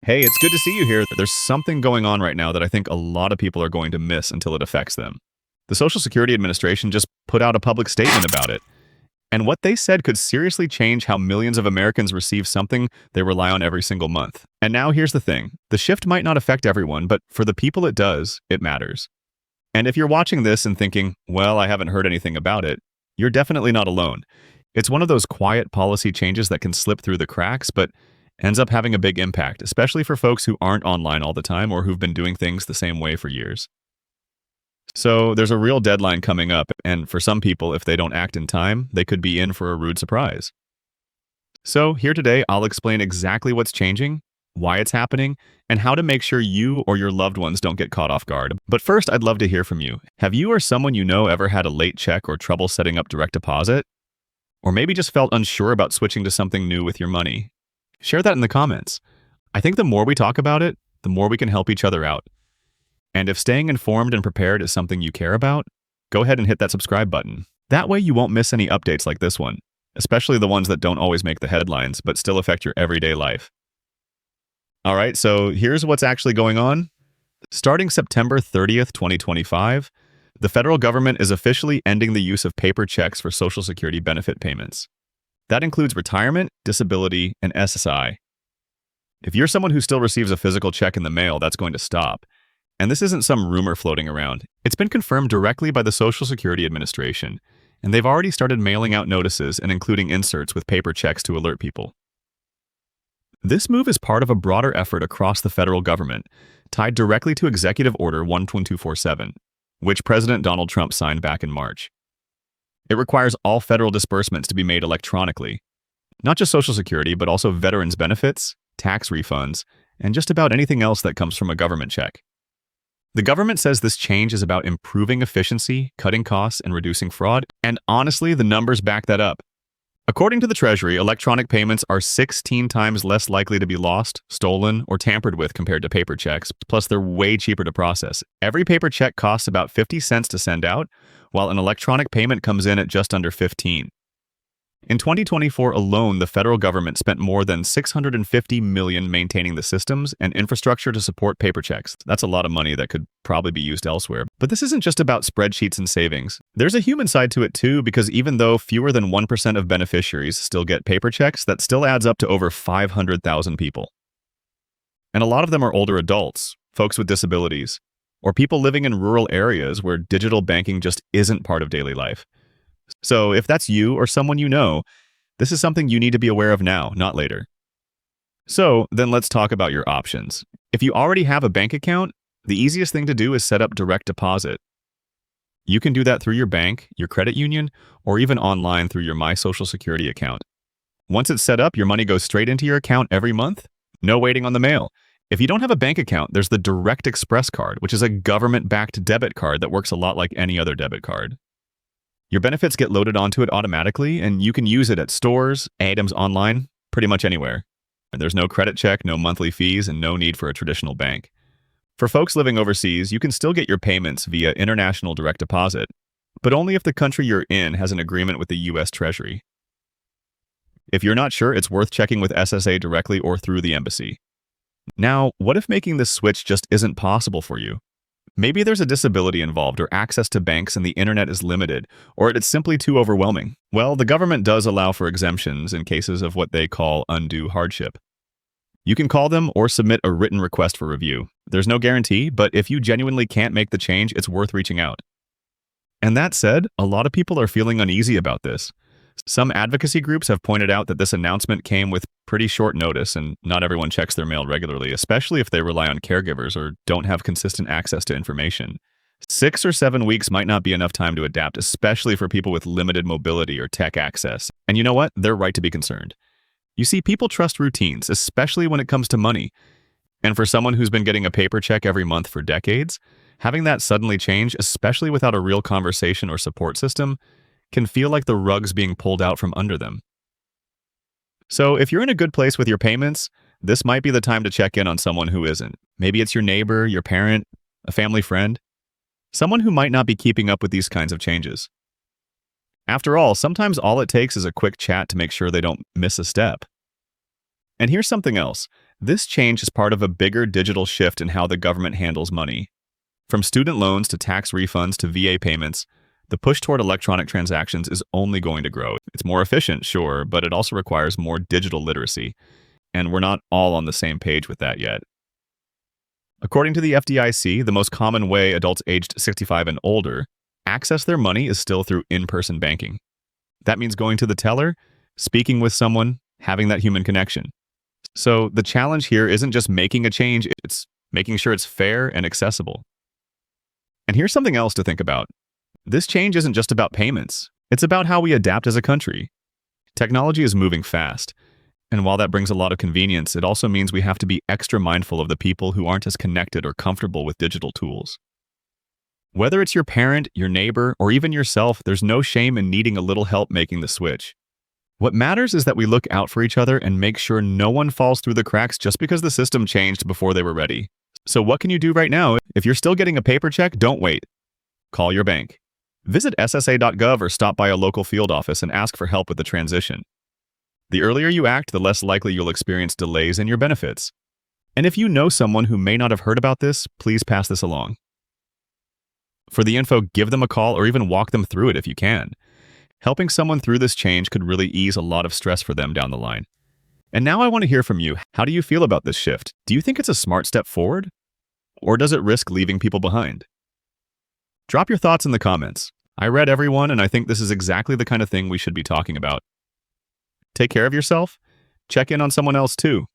Hey, it's good to see you here. There's something going on right now that I think a lot of people are going to miss until it affects them. The Social Security Administration just put out a public statement about it, and what they said could seriously change how millions of Americans receive something they rely on every single month. And now here's the thing. The shift might not affect everyone, but for the people it does, it matters. And if you're watching this and thinking, well, I haven't heard anything about it, you're definitely not alone. It's one of those quiet policy changes that can slip through the cracks, but ends up having a big impact, especially for folks who aren't online all the time or who've been doing things the same way for years. So there's a real deadline coming up, and for some people, if they don't act in time, they could be in for a rude surprise. So here today, I'll explain exactly what's changing, why it's happening, and how to make sure you or your loved ones don't get caught off guard. But first, I'd love to hear from you. Have you or someone you know ever had a late check or trouble setting up direct deposit? Or maybe just felt unsure about switching to something new with your money? Share that in the comments. I think the more we talk about it, the more we can help each other out. And if staying informed and prepared is something you care about, go ahead and hit that subscribe button. That way you won't miss any updates like this one, especially the ones that don't always make the headlines but still affect your everyday life. All right, so here's what's actually going on. Starting September 30th, 2025, the federal government is officially ending the use of paper checks for Social Security benefit payments. That includes retirement, disability, and SSI. If you're someone who still receives a physical check in the mail, that's going to stop. And this isn't some rumor floating around. It's been confirmed directly by the Social Security Administration, and they've already started mailing out notices and including inserts with paper checks to alert people. This move is part of a broader effort across the federal government, tied directly to Executive Order 11247, which President Donald Trump signed back in March. It requires all federal disbursements to be made electronically, not just Social Security, but also veterans' benefits, tax refunds, and just about anything else that comes from a government check. The government says this change is about improving efficiency, cutting costs, and reducing fraud, and honestly, the numbers back that up. According to the Treasury, electronic payments are 16 times less likely to be lost, stolen, or tampered with compared to paper checks, plus they're way cheaper to process. Every paper check costs about 50 cents to send out, while an electronic payment comes in at just under 15. In 2024 alone, the federal government spent more than $650 million maintaining the systems and infrastructure to support paper checks. That's a lot of money that could probably be used elsewhere. But this isn't just about spreadsheets and savings. There's a human side to it too, because even though fewer than 1% of beneficiaries still get paper checks, that still adds up to over 500,000 people. And a lot of them are older adults, folks with disabilities, or people living in rural areas where digital banking just isn't part of daily life. So if that's you or someone you know, this is something you need to be aware of now, not later. So then let's talk about your options. If you already have a bank account, the easiest thing to do is set up direct deposit. You can do that through your bank, your credit union, or even online through your My Social Security account. Once it's set up, your money goes straight into your account every month. No waiting on the mail. If you don't have a bank account, there's the Direct Express card, which is a government-backed debit card that works a lot like any other debit card. Your benefits get loaded onto it automatically, and you can use it at stores, items online, pretty much anywhere. And there's no credit check, no monthly fees, and no need for a traditional bank. For folks living overseas, you can still get your payments via international direct deposit, but only if the country you're in has an agreement with the U.S. Treasury. If you're not sure, it's worth checking with SSA directly or through the embassy. Now, what if making this switch just isn't possible for you? Maybe there's a disability involved, or access to banks and the internet is limited, or it's simply too overwhelming. Well, the government does allow for exemptions in cases of what they call undue hardship. You can call them or submit a written request for review. There's no guarantee, but if you genuinely can't make the change, it's worth reaching out. And that said, a lot of people are feeling uneasy about this. Some advocacy groups have pointed out that this announcement came with pretty short notice, and not everyone checks their mail regularly, especially if they rely on caregivers or don't have consistent access to information. 6 or 7 weeks might not be enough time to adapt, especially for people with limited mobility or tech access. And you know what? They're right to be concerned. You see, people trust routines, especially when it comes to money. And for someone who's been getting a paper check every month for decades, having that suddenly change, especially without a real conversation or support system, can feel like the rug's being pulled out from under them. So if you're in a good place with your payments, this might be the time to check in on someone who isn't. Maybe it's your neighbor, your parent, a family friend, someone who might not be keeping up with these kinds of changes. After all, sometimes all it takes is a quick chat to make sure they don't miss a step. And here's something else. This change is part of a bigger digital shift in how the government handles money. From student loans to tax refunds to VA payments, the push toward electronic transactions is only going to grow. It's more efficient, sure, but it also requires more digital literacy, and we're not all on the same page with that yet. According to the FDIC, the most common way adults aged 65 and older access their money is still through in-person banking. That means going to the teller, speaking with someone, having that human connection. So the challenge here isn't just making a change, it's making sure it's fair and accessible. And here's something else to think about. This change isn't just about payments. It's about how we adapt as a country. Technology is moving fast, and while that brings a lot of convenience, it also means we have to be extra mindful of the people who aren't as connected or comfortable with digital tools. Whether it's your parent, your neighbor, or even yourself, there's no shame in needing a little help making the switch. What matters is that we look out for each other and make sure no one falls through the cracks just because the system changed before they were ready. So what can you do right now? If you're still getting a paper check, don't wait. Call your bank. Visit SSA.gov or stop by a local field office and ask for help with the transition. The earlier you act, the less likely you'll experience delays in your benefits. And if you know someone who may not have heard about this, please pass this along. For the info, give them a call or even walk them through it if you can. Helping someone through this change could really ease a lot of stress for them down the line. And now I want to hear from you. How do you feel about this shift? Do you think it's a smart step forward? Or does it risk leaving people behind? Drop your thoughts in the comments. I read everyone, and I think this is exactly the kind of thing we should be talking about. Take care of yourself. Check in on someone else too.